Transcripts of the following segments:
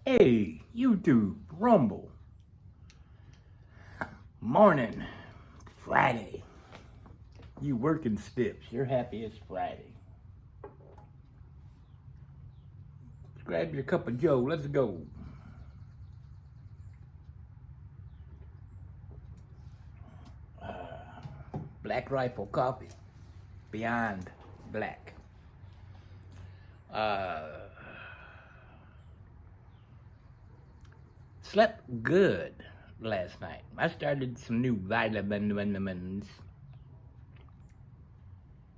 Hey, YouTube, Rumble. Morning, Friday. You working stiffs, you're happy it's Friday. Grab your cup of joe, let's go. Black Rifle Coffee, Beyond Black. Slept good last night. I started some new vitamins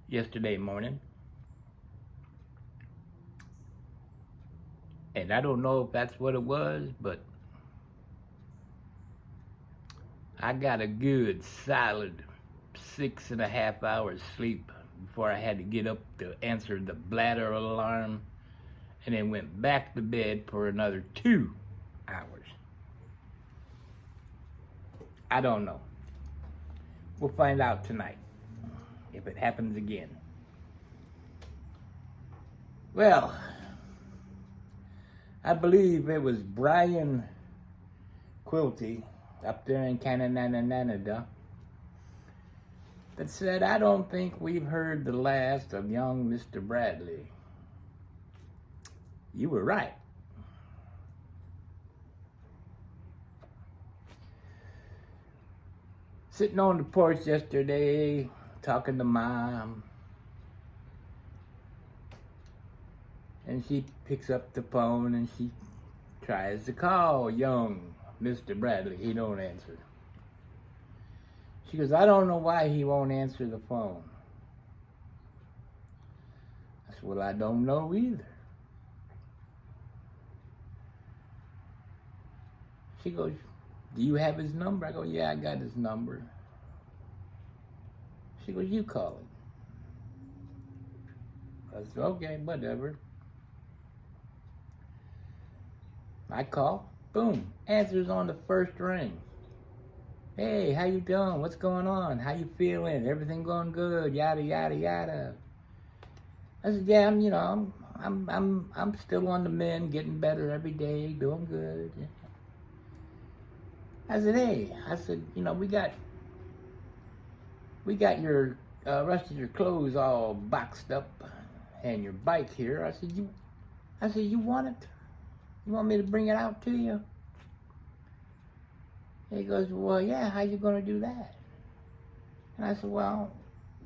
yesterday morning. And I don't know if that's what it was, but I got a good solid 6.5 hours sleep before I had to get up to answer the bladder alarm, and then went back to bed for another 2 hours. I don't know. We'll find out tonight if it happens again. Well, I believe it was Brian Quilty up there in Canada that said, I don't think we've heard the last of young Mr. Bradley. You were right. Sitting on the porch yesterday, talking to Mom, and she picks up the phone and she tries to call young Mr. Bradley. He don't answer. She goes, I don't know why he won't answer the phone. I said, well, I don't know either. She goes, do you have his number? I go, yeah, I got his number. She goes, you call him. I said, okay, whatever. I call, boom, answers on the first ring. Hey, how you doing? What's going on? How you feeling? Everything going good? Yada yada yada. I said, yeah, I'm still on the mend, getting better every day, doing good. I said, hey, we got your rest of your clothes all boxed up and your bike here. I said, you want it? You want me to bring it out to you? He goes, well, yeah, how you gonna do that? And I said, well,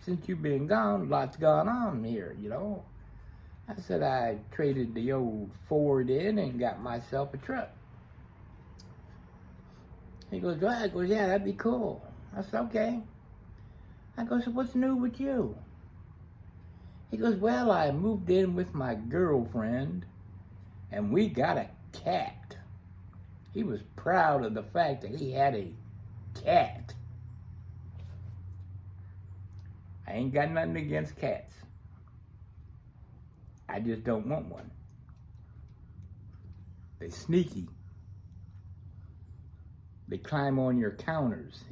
since you've been gone, lots gone on here, I said, I traded the old Ford in and got myself a truck. He goes, well, I goes, yeah, that'd be cool. I said, okay. I go, so what's new with you? He goes, well, I moved in with my girlfriend and we got a cat. He was proud of the fact that he had a cat. I ain't got nothing against cats. I just don't want one. They sneaky. They climb on your counters,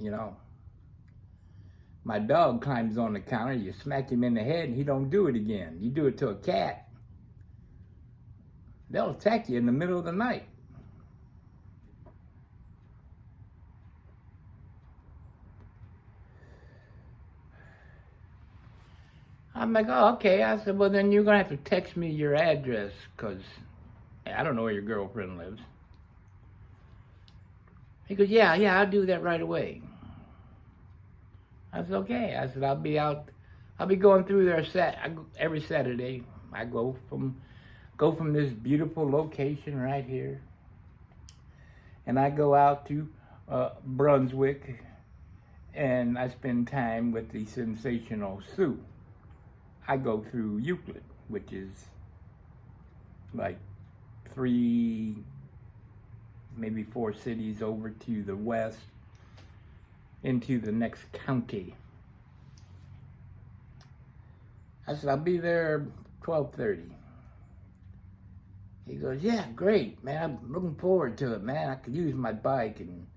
My dog climbs on the counter, you smack him in the head and he don't do it again. You do it to a cat, they'll attack you in the middle of the night. I'm like, oh, okay. I said, well, then you're going to have to text me your address because I don't know where your girlfriend lives. He goes, yeah, I'll do that right away. I said, okay. I said, I'll be going through there every Saturday. I go from this beautiful location right here, and I go out to Brunswick, and I spend time with the sensational Sue. I go through Euclid, which is like 3, maybe 4 cities over to the west into the next county. I said, I'll be there 12:30. He goes, yeah, great, man. I'm looking forward to it, man. I could use my bike. And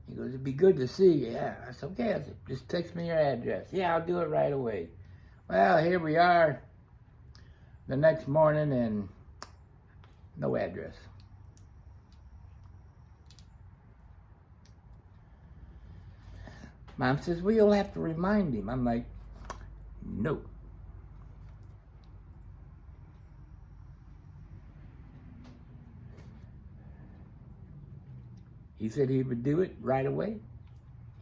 he goes, it'd be good to see you. Yeah. I said, okay. I said, just text me your address. Yeah, I'll do it right away. Well, here we are the next morning and no address. Mom says, well, you'll have to remind him. I'm like, no. He said he would do it right away.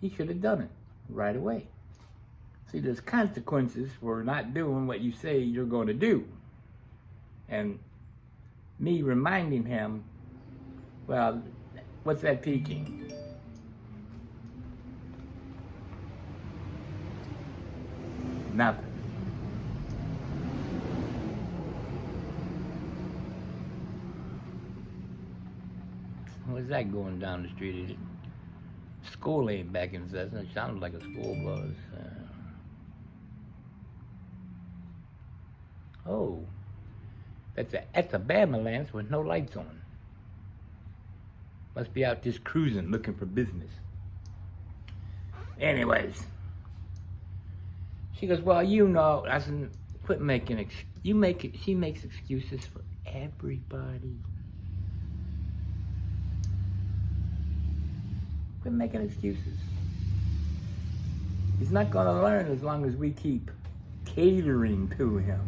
He should have done it right away. See, there's consequences for not doing what you say you're going to do. And me reminding him, well, what's that teaching? Nothing. What's that going down the street? School ain't back in session. It sounds like a school bus. Oh, that's a Bama Lance with no lights on. Must be out just cruising, looking for business. Anyways, she goes, well, you know, I said, quit making she makes excuses for everybody. Quit making excuses. He's not going to learn as long as we keep catering to him.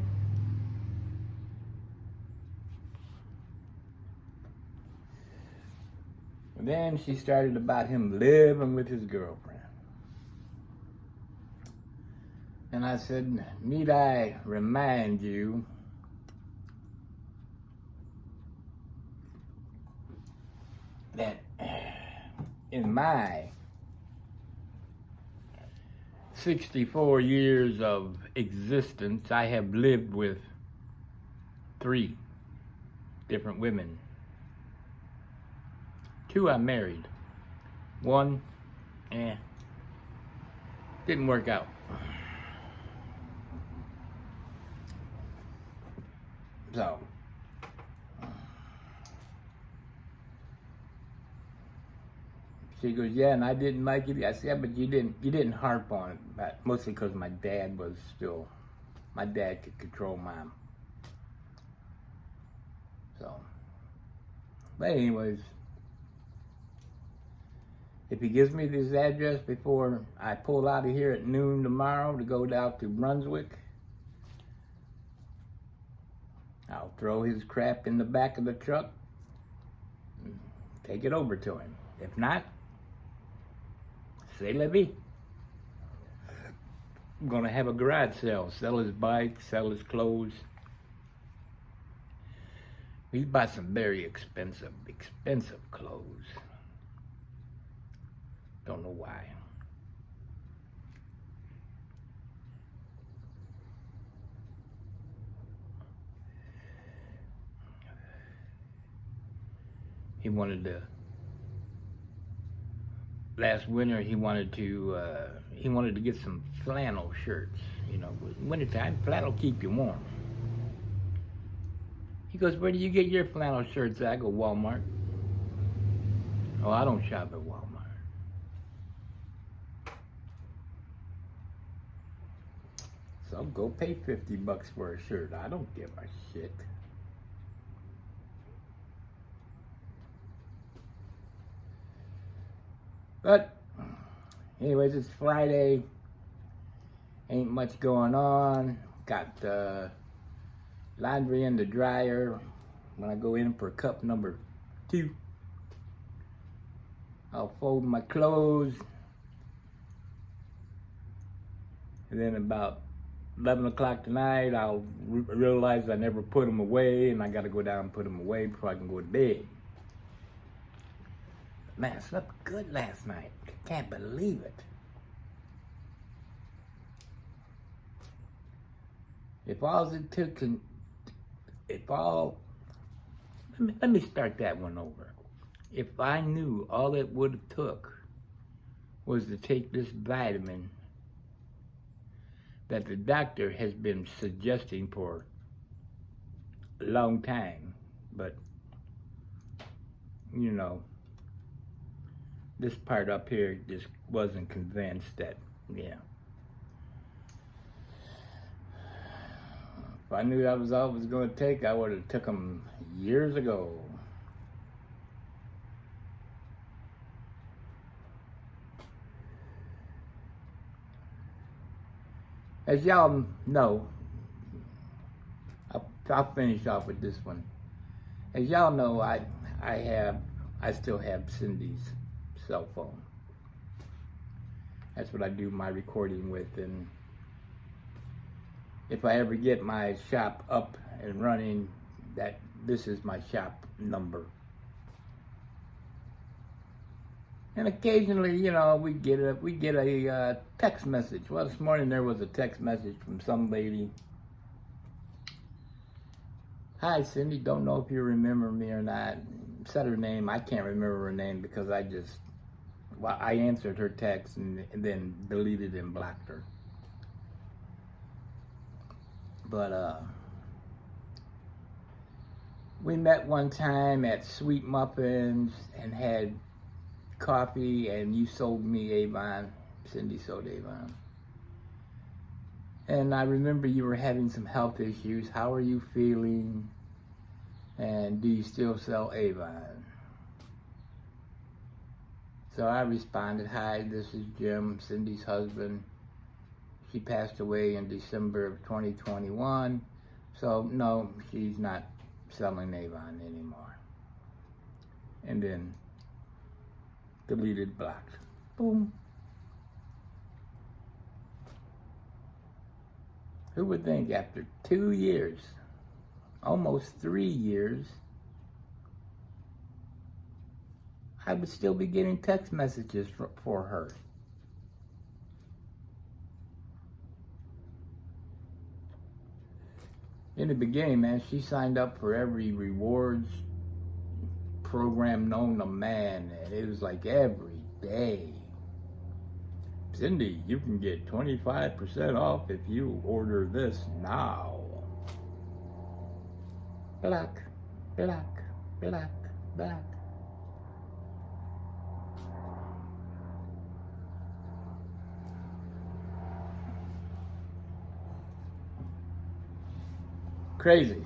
And then she started about him living with his girlfriend. And I said, need I remind you that in my 64 years of existence, I have lived with 3 different women. 2 I married. 1, didn't work out. So, she goes, yeah, and I didn't like it. I said, yeah, but you didn't harp on it, but mostly because my dad could control Mom. So, but anyways, if he gives me this address before I pull out of here at noon tomorrow to go down to Brunswick, I'll throw his crap in the back of the truck and take it over to him. If not, c'est la vie. I'm gonna have a garage sale, sell his bike, sell his clothes. He bought some very expensive clothes. Don't know why. He wanted to. Last winter, he wanted to get some flannel shirts. You know, wintertime, flannel keep you warm. He goes, where do you get your flannel shirts at? I go, Walmart. Oh, I don't shop at Walmart. So go pay $50 for a shirt. I don't give a shit. But anyways, it's Friday. Ain't much going on. Got laundry in the dryer. When I go in for cup number 2, I'll fold my clothes. And then about 11 o'clock tonight, I'll realize I never put them away, and I got to go down and put them away before I can go to bed. Man, I slept good last night. Can't believe it. If all it took, let me start that one over. If I knew all it would have took was to take this vitamin that the doctor has been suggesting for a long time, but, you know, this part up here just wasn't convinced that, yeah. If I knew that was all it was going to take, I would have took them years ago. As y'all know, I'll finish off with this one. As y'all know, I still have Cindy's cell phone. That's what I do my recording with, and if I ever get my shop up and running, this is my shop number. And occasionally, you know, we get a text message. Well, this morning there was a text message from some lady. Hi, Cindy. Don't know if you remember me or not. Said her name. I can't remember her name because I answered her text and then deleted and blocked her. But we met one time at Sweet Muffins and had coffee, and you sold me Avon. Cindy sold Avon. And I remember you were having some health issues. How are you feeling? And do you still sell Avon? So I responded, hi, this is Jim, Cindy's husband. She passed away in December of 2021. So no, she's not selling Avon anymore. And then deleted, blocked. Boom. Who would think after 2 years, almost 3 years, I would still be getting text messages for her. In the beginning, man, she signed up for every rewards program known to man, and it was like every day. Cindy, you can get 25% off if you order this now. Black, black, black, black. Crazy.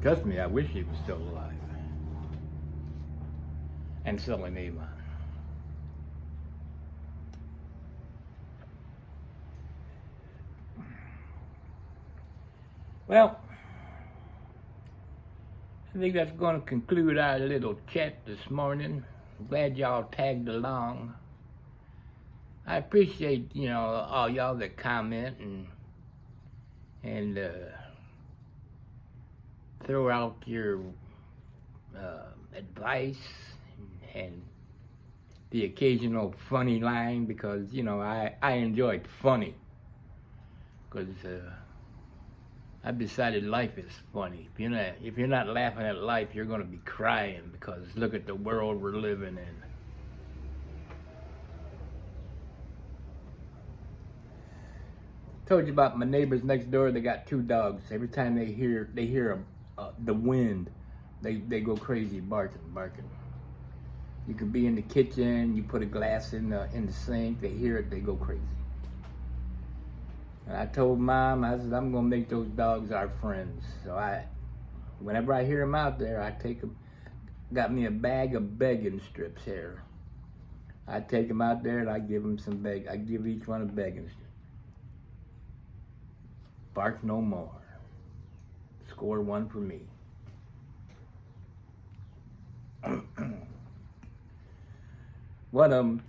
Trust me, I wish he was still alive and selling Avon. Well, I think that's going to conclude our little chat this morning. I'm glad y'all tagged along. I appreciate, you know, all y'all that comment and throw out your advice and the occasional funny line, because, you know, I enjoyed funny, because I've decided life is funny. If you're not laughing at life, you're going to be crying, because look at the world we're living in. Told you about my neighbors next door. They got 2 dogs. Every time they hear the wind, they go crazy, barking. You could be in the kitchen, you put a glass in the sink, they hear it, they go crazy. And I told Mom, I said, I'm gonna make those dogs our friends. So whenever I hear them out there, I take them. Got me a bag of begging strips here. I take them out there and I give them some I give each one a begging strip. Bark no more. Score 1 for me. One of them,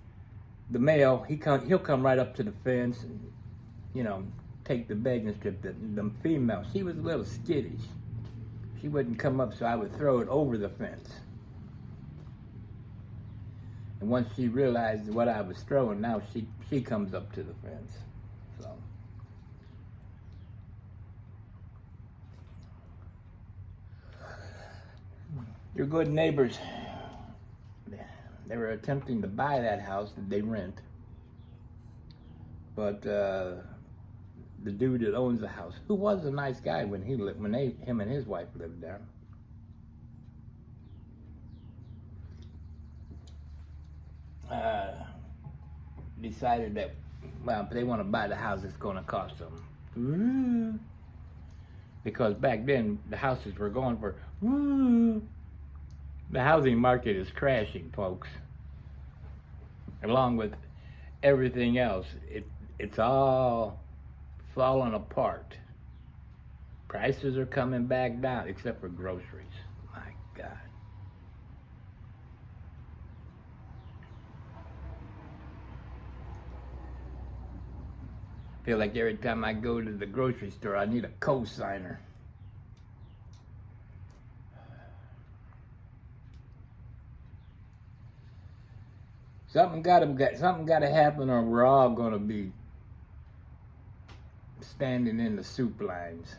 the male, he'll come right up to the fence and, you know, take the begging strip. The female, she was a little skittish. She wouldn't come up, so I would throw it over the fence. And once she realized what I was throwing, now she comes up to the fence. So your good neighbors, they were attempting to buy that house that they rent, but the dude that owns the house, who was a nice guy when him and his wife lived there, decided that, well, if they want to buy the house, it's going to cost them because back then the houses were going for, woo. The housing market is crashing, folks. Along with everything else, it's all falling apart. Prices are coming back down, except for groceries. My God. Feel like every time I go to the grocery store, I need a co-signer. Something gotta happen, or we're all gonna be standing in the soup lines.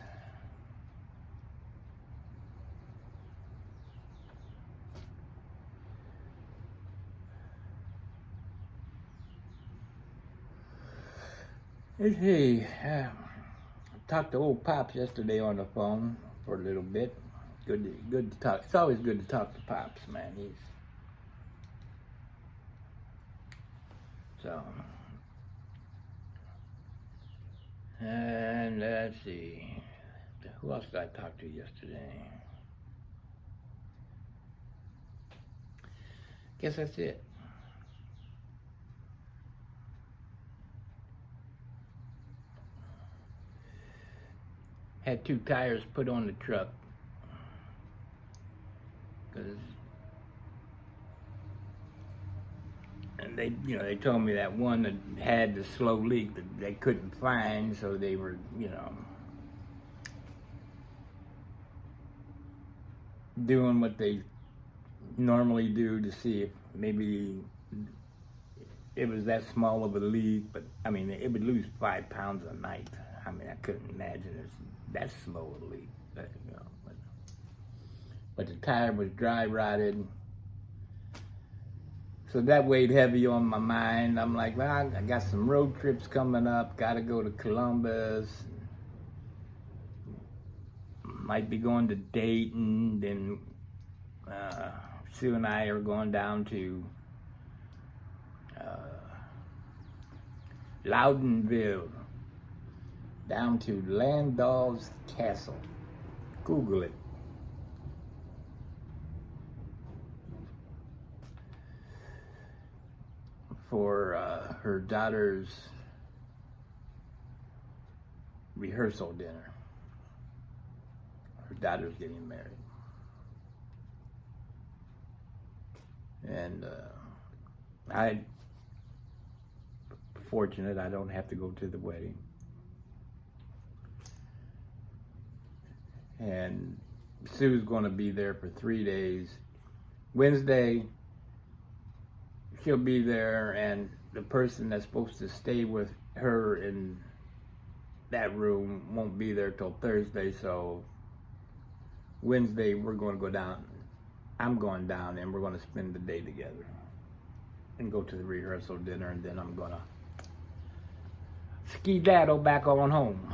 Hey, I talked to old Pops yesterday on the phone for a little bit. Good to talk. It's always good to talk to Pops, man. So, and let's see, who else did I talk to yesterday? Guess that's it. Had 2 tires put on the truck because, and they told me that one that had the slow leak that they couldn't find, so they were, doing what they normally do to see if maybe it was that small of a leak. But I mean, it would lose 5 pounds a night. I mean, I couldn't imagine it's that slow a leak. But the tire was dry rotted, so that weighed heavy on my mind. I'm like, well, I got some road trips coming up. Got to go to Columbus. Might be going to Dayton. Then Sue and I are going down to Loudonville, down to Landau's Castle. Google it. For her daughter's rehearsal dinner. Her daughter's getting married. And I'm fortunate I don't have to go to the wedding. And Sue's going to be there for 3 days. Wednesday, she'll be there, and the person that's supposed to stay with her in that room won't be there till Thursday, so Wednesday we're going to go down. I'm going down, and we're going to spend the day together and go to the rehearsal dinner, and then I'm going to ski-daddle back on home.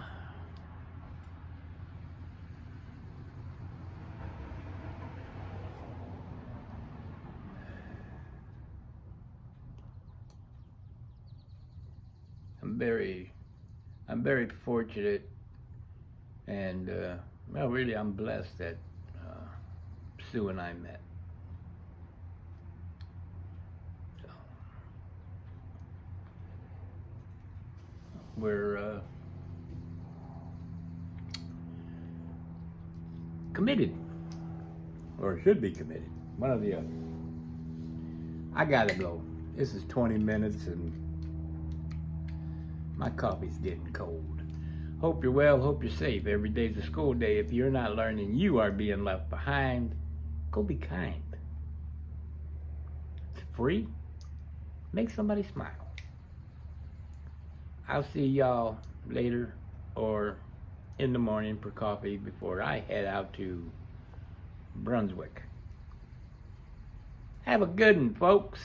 I'm very fortunate, and well, really, I'm blessed that Sue and I met. So we're committed, or should be committed, one or the other. I gotta go. This is 20 minutes, and my coffee's getting cold. Hope you're well, hope you're safe. Every day's a school day. If you're not learning, you are being left behind. Go be kind. It's free. Make somebody smile. I'll see y'all later or in the morning for coffee before I head out to Brunswick. Have a good one, folks.